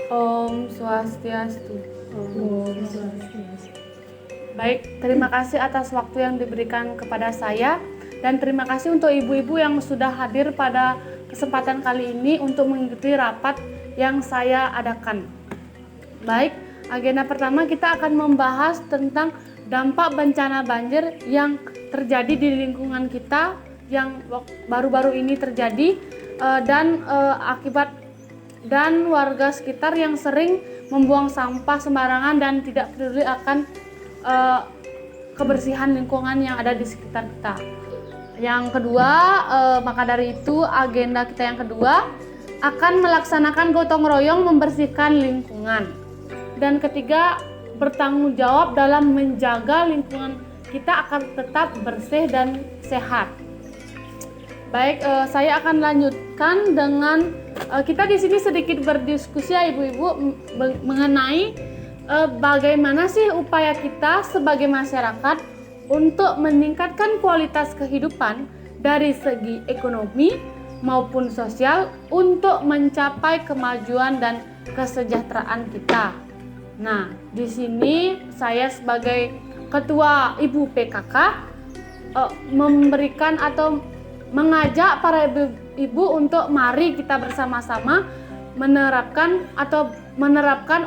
Om Swastiastu. Baik, terima kasih atas waktu yang diberikan kepada saya dan terima kasih untuk ibu-ibu yang sudah hadir pada kesempatan kali ini untuk mengikuti rapat yang saya adakan. Baik, agenda pertama kita akan membahas tentang dampak bencana banjir yang terjadi di lingkungan kita yang baru-baru ini terjadi dan warga sekitar yang sering membuang sampah sembarangan dan tidak peduli akan kebersihan lingkungan yang ada di sekitar kita. Yang kedua, maka dari itu agenda kita yang kedua akan melaksanakan gotong royong membersihkan lingkungan. Dan ketiga, bertanggung jawab dalam menjaga lingkungan kita akan tetap bersih dan sehat. Baik, saya akan lanjutkan dengan kita di sini sedikit berdiskusi ya ibu-ibu mengenai bagaimana sih upaya kita sebagai masyarakat untuk meningkatkan kualitas kehidupan dari segi ekonomi maupun sosial untuk mencapai kemajuan dan kesejahteraan kita. Nah, di sini saya sebagai ketua Ibu PKK memberikan atau mengajak para ibu untuk mari kita bersama-sama menerapkan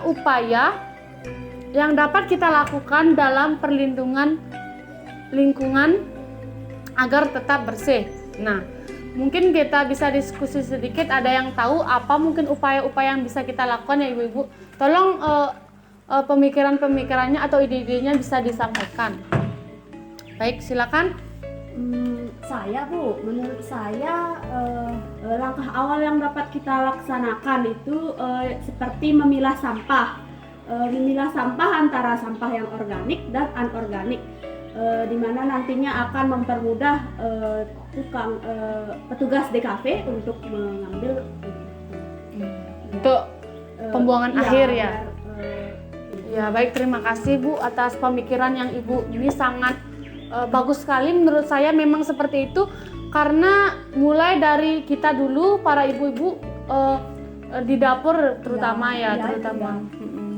upaya yang dapat kita lakukan dalam perlindungan lingkungan agar tetap bersih. Nah, mungkin kita bisa diskusi sedikit, ada yang tahu apa mungkin upaya-upaya yang bisa kita lakukan ya ibu-ibu. Tolong pemikiran-pemikirannya atau ide-idenya bisa disampaikan. Baik, silakan. Menurut saya langkah awal yang dapat kita laksanakan itu seperti memilah sampah antara sampah yang organik dan anorganik, di mana nantinya akan mempermudah petugas DKV untuk mengambil untuk pembuangan akhir ya. Ya, Baik, terima kasih Bu atas pemikiran yang Ibu ini sangat bagus sekali. Menurut saya memang seperti itu karena mulai dari kita dulu para ibu-ibu di dapur terutama terutama.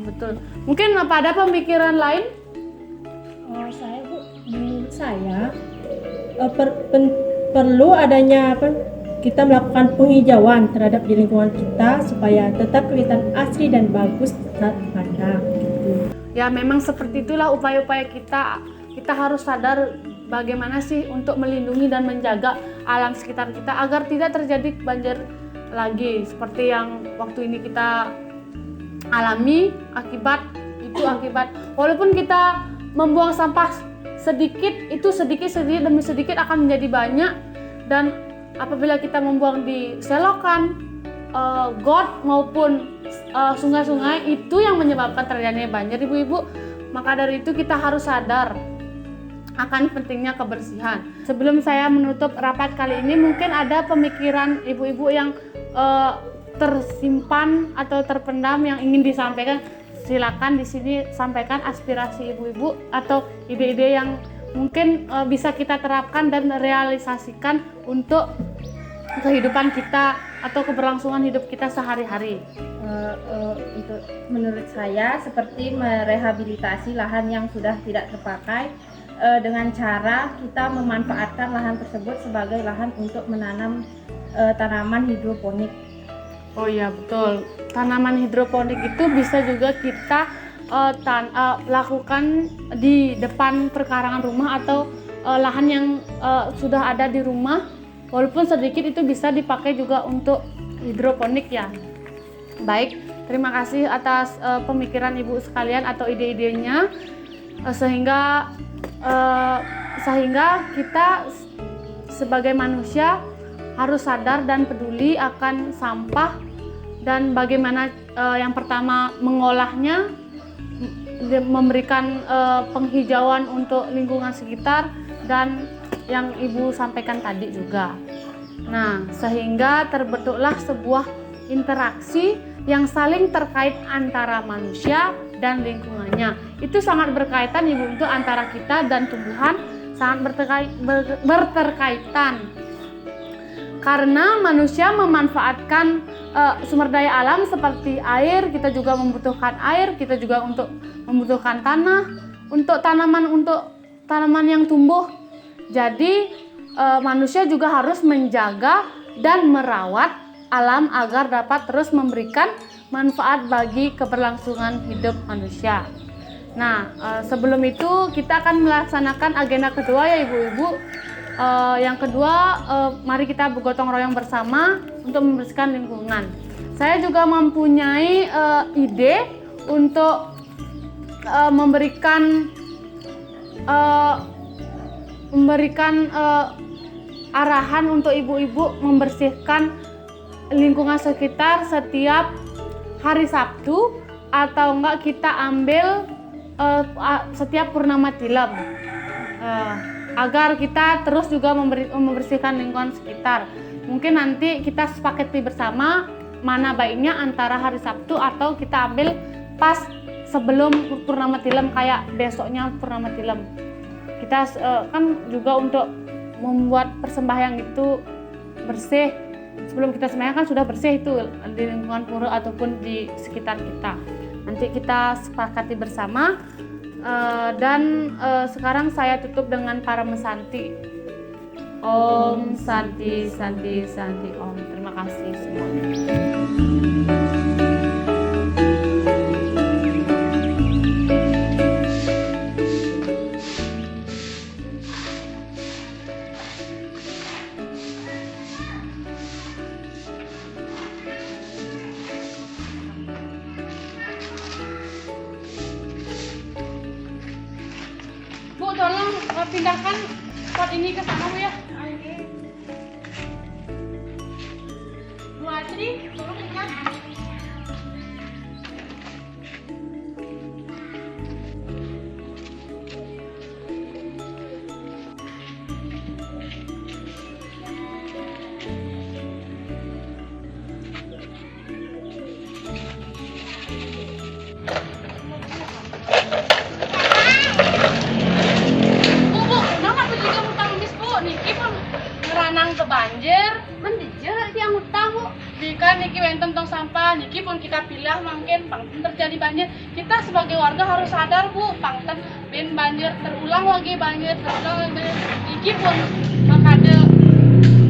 Betul. Mungkin ada pemikiran lain? Menurut saya perlu adanya kita melakukan penghijauan terhadap di lingkungan kita supaya tetap kelihatan asri dan bagus saat dipandang. Gitu. Ya, memang seperti itulah upaya-upaya kita. Kita harus sadar bagaimana sih untuk melindungi dan menjaga alam sekitar kita agar tidak terjadi banjir lagi seperti yang waktu ini kita alami akibat walaupun kita membuang sampah sedikit demi sedikit akan menjadi banyak, dan apabila kita membuang di selokan, got maupun sungai-sungai itu yang menyebabkan terjadinya banjir ibu-ibu. Maka dari itu kita harus sadar akan pentingnya kebersihan. Sebelum saya menutup rapat kali ini, mungkin ada pemikiran ibu-ibu yang tersimpan atau terpendam yang ingin disampaikan. Silakan di sini sampaikan aspirasi ibu-ibu atau ide-ide yang mungkin bisa kita terapkan dan realisasikan untuk kehidupan kita atau keberlangsungan hidup kita sehari-hari. Untuk menurut saya seperti merehabilitasi lahan yang sudah tidak terpakai dengan cara kita memanfaatkan lahan tersebut sebagai lahan untuk menanam tanaman hidroponik. Oh iya, betul. Tanaman hidroponik itu bisa juga kita lakukan di depan perkarangan rumah atau lahan yang sudah ada di rumah. Walaupun sedikit itu bisa dipakai juga untuk hidroponik ya. Baik, terima kasih atas pemikiran ibu sekalian atau ide-idenya, sehingga sehingga kita sebagai manusia harus sadar dan peduli akan sampah dan bagaimana yang pertama mengolahnya, memberikan penghijauan untuk lingkungan sekitar dan yang Ibu sampaikan tadi juga. Nah, sehingga terbentuklah sebuah interaksi yang saling terkait antara manusia dan lingkungannya. Itu sangat berkaitan Ibu, untuk antara kita dan tumbuhan sangat berterkaitan. Karena manusia memanfaatkan sumber daya alam seperti air, kita juga membutuhkan air, kita juga membutuhkan tanah, untuk tanaman yang tumbuh. Jadi manusia juga harus menjaga dan merawat alam agar dapat terus memberikan manfaat bagi keberlangsungan hidup manusia. Nah, sebelum itu kita akan melaksanakan agenda kedua ya Ibu-Ibu. Yang kedua, mari kita bergotong royong bersama untuk membersihkan lingkungan. Saya juga mempunyai ide untuk memberikan arahan untuk ibu-ibu membersihkan lingkungan sekitar setiap hari Sabtu, atau enggak kita ambil setiap purnama tilam, agar kita terus juga membersihkan lingkungan sekitar. Mungkin nanti kita sepakati bersama mana baiknya antara hari Sabtu atau kita ambil pas sebelum purnama tilam, kayak besoknya purnama tilam. Kita kan juga untuk membuat persembahyang itu bersih. Sebelum kita sembahyang kan sudah bersih itu di lingkungan pura ataupun di sekitar kita. Nanti kita sepakati bersama. Dan sekarang saya tutup dengan para mesanti. Om Santi Santi Santi Om. Terima kasih semuanya. Bu, tolong pindahkan pot ini ke sana Bu ya. Bu Asri, tolong pindah. Ke banjir, mendijer yang utang Bu. Jika niki wenten tong sampah, niki pun kita pilah mungkin pangten terjadi banjir. Kita sebagai warga harus sadar Bu, pangten ben banjir terulang lagi banjir, terulang lagi banjir. Niki pun makade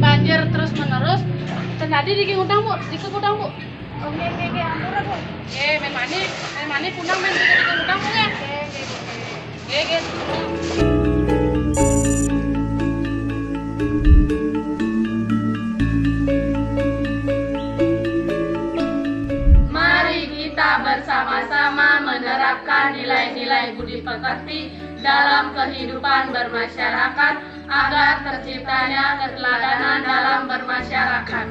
banjir terus menerus. Terjadi niki utang Bu, niki utang Bu. Oke, ampura Bu. Men mani punang men niki utang Bu ya. Oke. Bersama-sama menerapkan nilai-nilai budi pekerti dalam kehidupan bermasyarakat agar terciptanya keteladanan dalam bermasyarakat.